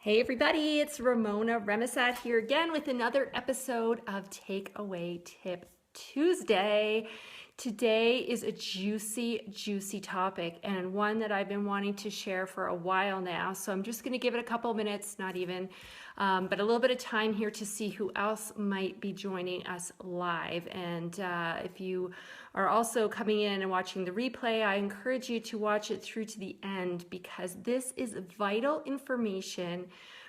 Hey everybody, it's Ramona Remisat here again with another episode of Takeaway Tip Tuesday. Today is a juicy topic and one that I've been wanting to share for a while now. So I'm just going to give it a couple minutes, not even, but a little bit of time here to see who else might be joining us live. And if you are also coming in and watching the replay, I encourage you to watch it through to the end because this is vital information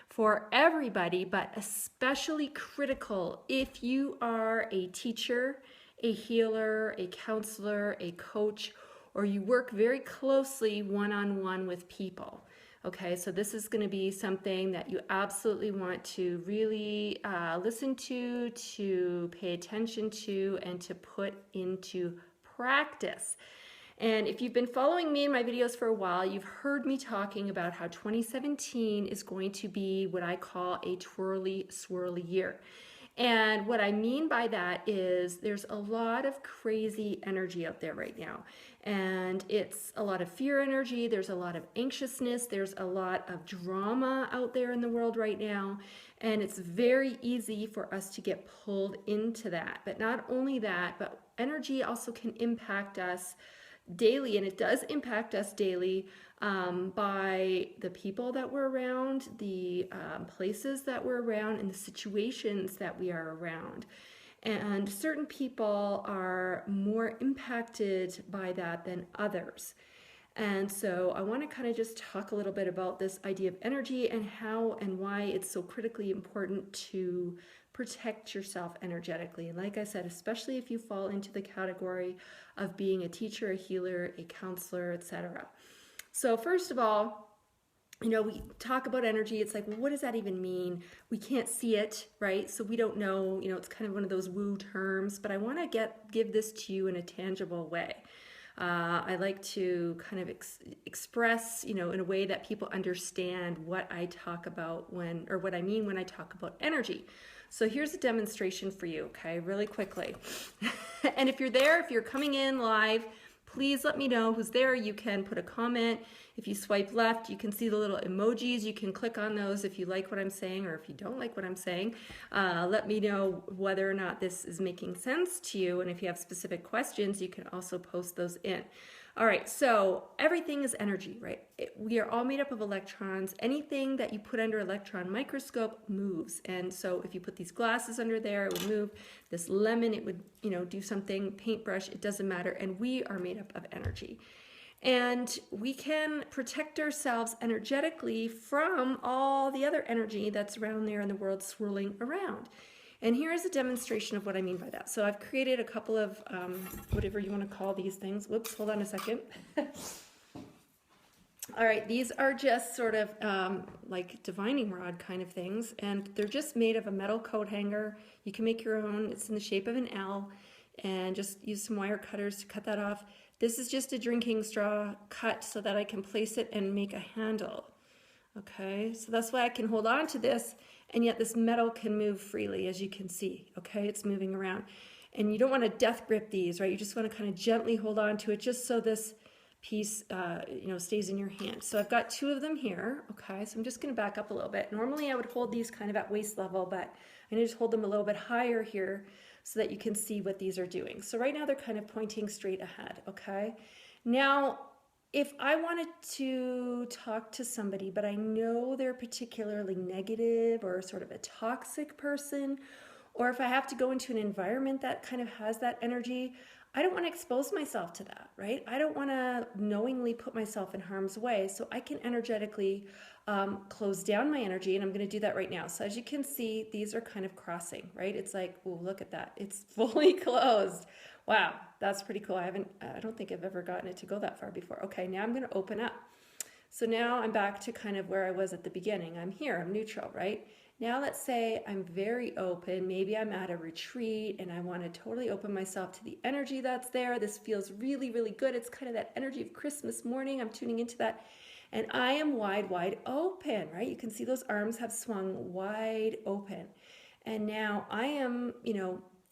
for everybody, but especially critical if you are a teacher, a healer, a counselor, a coach, or you work very closely one-on-one with people. Okay, so this is going to be something that you absolutely want to really listen to pay attention to, and to put into practice. And if you've been following me in my videos for a while, you've heard me talking about how 2017 is going to be what I call a twirly, swirly year. And what I mean by that is there's a lot of crazy energy out there right now. And it's a lot of fear energy, there's a lot of anxiousness, there's a lot of drama out there in the world right now. And it's very easy for us to get pulled into that. But not only that, but energy also can impact us daily, and it does impact us daily by the people that we're around, the places that we're around, and the situations that we are around. And certain people are more impacted by that than others. And so I want to kind of just talk a little bit about this idea of energy and how and why it's so critically important to protect yourself energetically. And like I said, especially if you fall into the category of being a teacher, a healer, a counselor, etc. So first of all, we talk about energy. It's like, well, what does that even mean? We can't see it, right? So we don't know, it's kind of one of those woo terms, but I want to give this to you in a tangible way. I like to kind of express, in a way that people understand what I talk about what I mean when I talk about energy. So here's a demonstration for you, okay, really quickly. And if you're coming in live, please let me know who's there. You can put a comment. If you swipe left, you can see the little emojis. You can click on those if you like what I'm saying, or if you don't like what I'm saying. Let me know whether or not this is making sense to you. And if you have specific questions, you can also post those in. All right, so everything is energy, right? We are all made up of electrons. Anything that you put under electron microscope moves. And so if you put these glasses under there, it would move. This lemon, it would, do something. Paintbrush, it doesn't matter. And we are made up of energy. And we can protect ourselves energetically from all the other energy that's around there in the world swirling around. And here's a demonstration of what I mean by that. So I've created a couple of, whatever you want to call these things. Whoops, hold on a second. All right, these are just sort of like divining rod kind of things. And they're just made of a metal coat hanger. You can make your own. It's in the shape of an L. And just use some wire cutters to cut that off. This is just a drinking straw cut so that I can place it and make a handle. Okay, so that's why I can hold on to this, and yet this metal can move freely, as you can see. Okay, it's moving around. And you don't want to death grip these, right? You just want to kind of gently hold on to it just so this piece, stays in your hand. So I've got two of them here. Okay, so I'm just going to back up a little bit. Normally I would hold these kind of at waist level, but I'm going to just hold them a little bit higher here so that you can see what these are doing. So right now they're kind of pointing straight ahead. Okay, now if I wanted to talk to somebody, but I know they're particularly negative or sort of a toxic person, or if I have to go into an environment that kind of has that energy, I don't want to expose myself to that, right? I don't want to knowingly put myself in harm's way. So I can energetically close down my energy, and I'm going to do that right now. So as you can see, these are kind of crossing, right? It's like, oh, look at that. It's fully closed. Wow, that's pretty cool. I don't think I've ever gotten it to go that far before. Okay, now I'm going to open up. So now I'm back to kind of where I was at the beginning. I'm here, I'm neutral, right? Now let's say I'm very open. Maybe I'm at a retreat and I want to totally open myself to the energy that's there. This feels really, really good. It's kind of that energy of Christmas morning. I'm tuning into that. And I am wide open, right? You can see those arms have swung wide open. And now I am,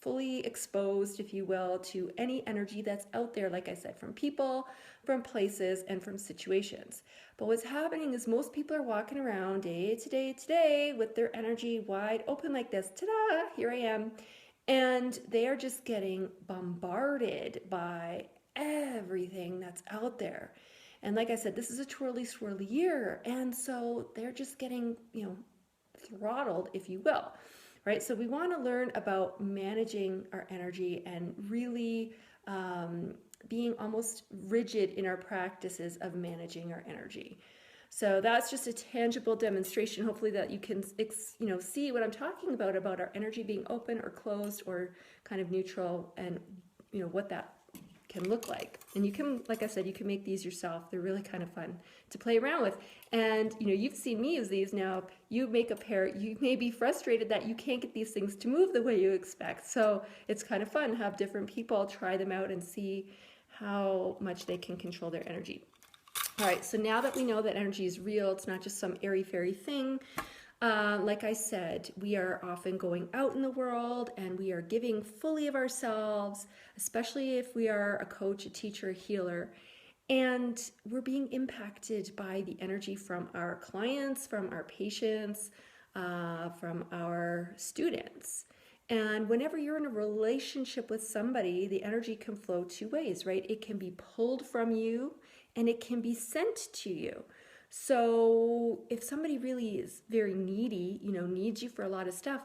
fully exposed, if you will, to any energy that's out there, like I said, from people, from places, and from situations. But what's happening is most people are walking around day to day to day with their energy wide open like this. Ta-da, here I am. And they are just getting bombarded by everything that's out there. And like I said, this is a twirly swirly year. And so they're just getting, throttled, if you will, right? So we want to learn about managing our energy and really being almost rigid in our practices of managing our energy. So that's just a tangible demonstration, hopefully, that you can, see what I'm talking about our energy being open or closed or kind of neutral, and what that can look like. And you can, like I said, you can make these yourself. They're really kind of fun to play around with. And you've seen me use these now. You make a pair, you may be frustrated that you can't get these things to move the way you expect. So it's kind of fun to have different people try them out and see how much they can control their energy. All right, so now that we know that energy is real, it's not just some airy-fairy thing. Like I said, we are often going out in the world and we are giving fully of ourselves, especially if we are a coach, a teacher, a healer, and we're being impacted by the energy from our clients, from our patients, from our students. And whenever you're in a relationship with somebody, the energy can flow two ways, right? It can be pulled from you and it can be sent to you. So if somebody really is very needy, needs you for a lot of stuff,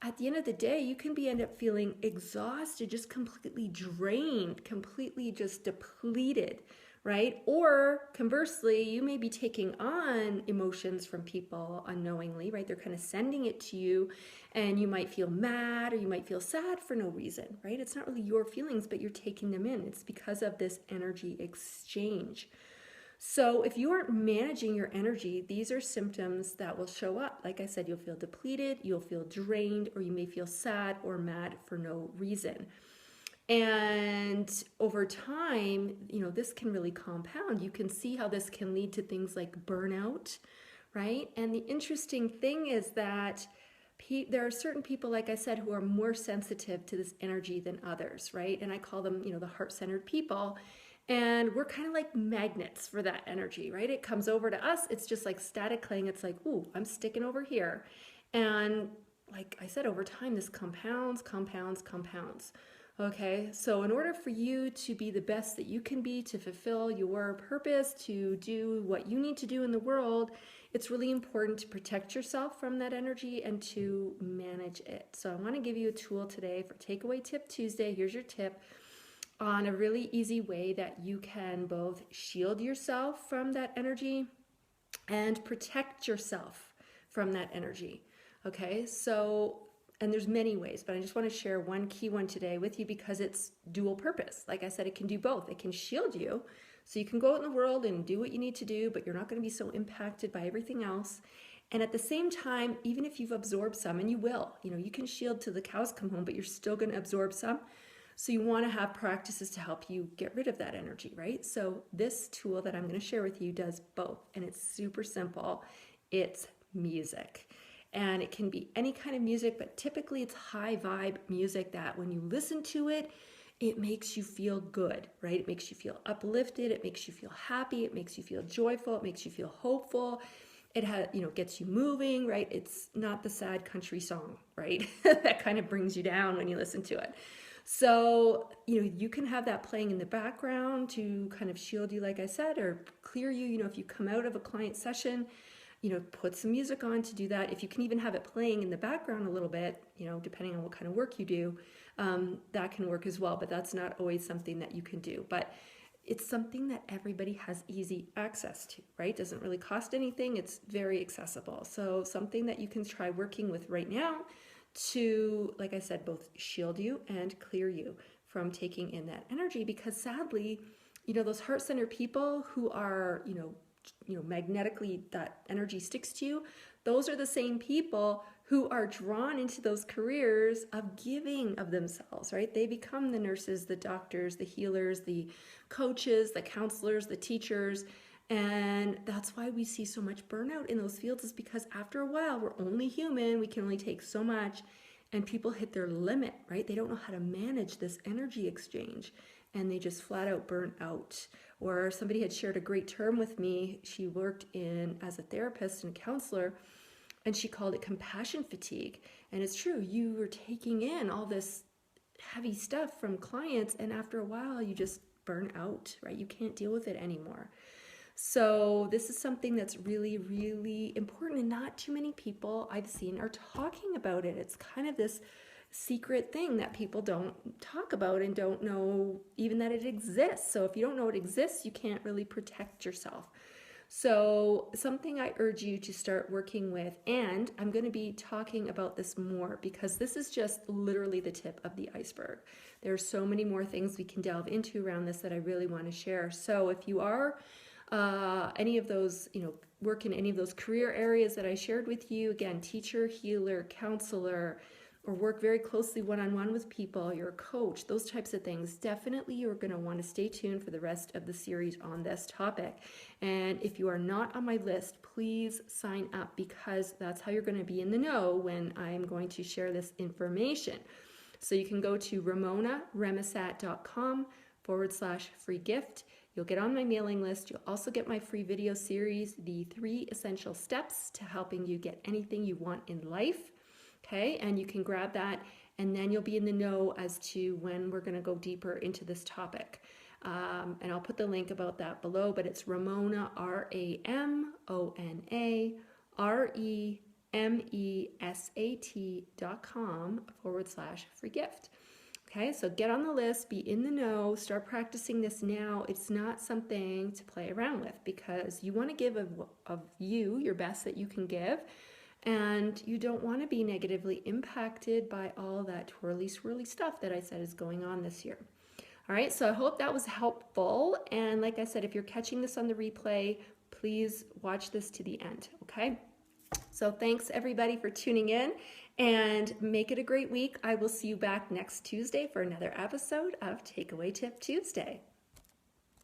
at the end of the day, you can end up feeling exhausted, just completely drained, completely just depleted, right? Or conversely, you may be taking on emotions from people unknowingly, right? They're kind of sending it to you, and you might feel mad or you might feel sad for no reason, right? It's not really your feelings, but you're taking them in. It's because of this energy exchange. So if you aren't managing your energy, these are symptoms that will show up. Like I said, you'll feel depleted, you'll feel drained, or you may feel sad or mad for no reason. And over time, this can really compound. You can see how this can lead to things like burnout, right? And the interesting thing is that there are certain people, like I said, who are more sensitive to this energy than others, right? And I call them, the heart-centered people. And we're kind of like magnets for that energy, right? It comes over to us. It's just like static cling. It's like, ooh, I'm sticking over here. And like I said, over time, this compounds. Okay, so in order for you to be the best that you can be, to fulfill your purpose, to do what you need to do in the world, it's really important to protect yourself from that energy and to manage it. So I want to give you a tool today for Takeaway Tip Tuesday. Here's your tip on a really easy way that you can both shield yourself from that energy and protect yourself from that energy. Okay, so, and there's many ways, but I just want to share one key one today with you because it's dual purpose. Like I said, it can do both. It can shield you so you can go out in the world and do what you need to do, but you're not going to be so impacted by everything else. And at the same time, even if you've absorbed some, and you will, you can shield till the cows come home, but you're still going to absorb some. So you want to have practices to help you get rid of that energy, right? So this tool that I'm going to share with you does both, and it's super simple. It's music. And it can be any kind of music, but typically it's high vibe music that when you listen to it, it makes you feel good, right? It makes you feel uplifted. It makes you feel happy. It makes you feel joyful. It makes you feel hopeful. It has, gets you moving, right? It's not the sad country song, right? That kind of brings you down when you listen to it. So, you can have that playing in the background to kind of shield you, like I said, or clear you, if you come out of a client session, put some music on to do that. If you can even have it playing in the background a little bit, depending on what kind of work you do, that can work as well. But that's not always something that you can do. But it's something that everybody has easy access to, right? Doesn't really cost anything. It's very accessible. So something that you can try working with right now to, like I said, both shield you and clear you from taking in that energy. Because sadly, those heart-centered people who are, magnetically that energy sticks to you, those are the same people who are drawn into those careers of giving of themselves, right? They become the nurses, the doctors, the healers, the coaches, the counselors, the teachers. And that's why we see so much burnout in those fields, is because after a while, we're only human. We can only take so much. and people hit their limit, right? They don't know how to manage this energy exchange and they just flat out burn out. Or somebody had shared a great term with me. She worked as a therapist and a counselor, and she called it compassion fatigue. And it's true, you were taking in all this heavy stuff from clients, and after a while you just burn out, right? You can't deal with it anymore. So this is something that's really, really important, and not too many people I've seen are talking about it. It's kind of this secret thing that people don't talk about and don't know even that it exists. So if you don't know it exists, you can't really protect yourself. So something I urge you to start working with, and I'm going to be talking about this more because this is just literally the tip of the iceberg. There are so many more things we can delve into around this that I really want to share. So if you are any of those, work in any of those career areas that I shared with you, again, teacher, healer, counselor, or work very closely one-on-one with people, you're a coach, those types of things, definitely you're going to want to stay tuned for the rest of the series on this topic. And if you are not on my list, please sign up, because that's how you're going to be in the know when I'm going to share this information. So you can go to ramonaremisat.com/free gift. You'll get on my mailing list. You'll also get my free video series, The 3 Essential Steps to Helping You Get Anything You Want in Life. Okay, and you can grab that, and then you'll be in the know as to when we're going to go deeper into this topic. And I'll put the link about that below, but it's Ramona, RAMONAREMESAT.com/free gift. Okay, so get on the list, be in the know, start practicing this now. It's not something to play around with, because you want to give of you your best that you can give. And you don't want to be negatively impacted by all that twirly-swirly stuff that I said is going on this year. All right, so I hope that was helpful. And like I said, if you're catching this on the replay, please watch this to the end, okay? So thanks everybody for tuning in, and make it a great week. I will see you back next Tuesday for another episode of Takeaway Tip Tuesday.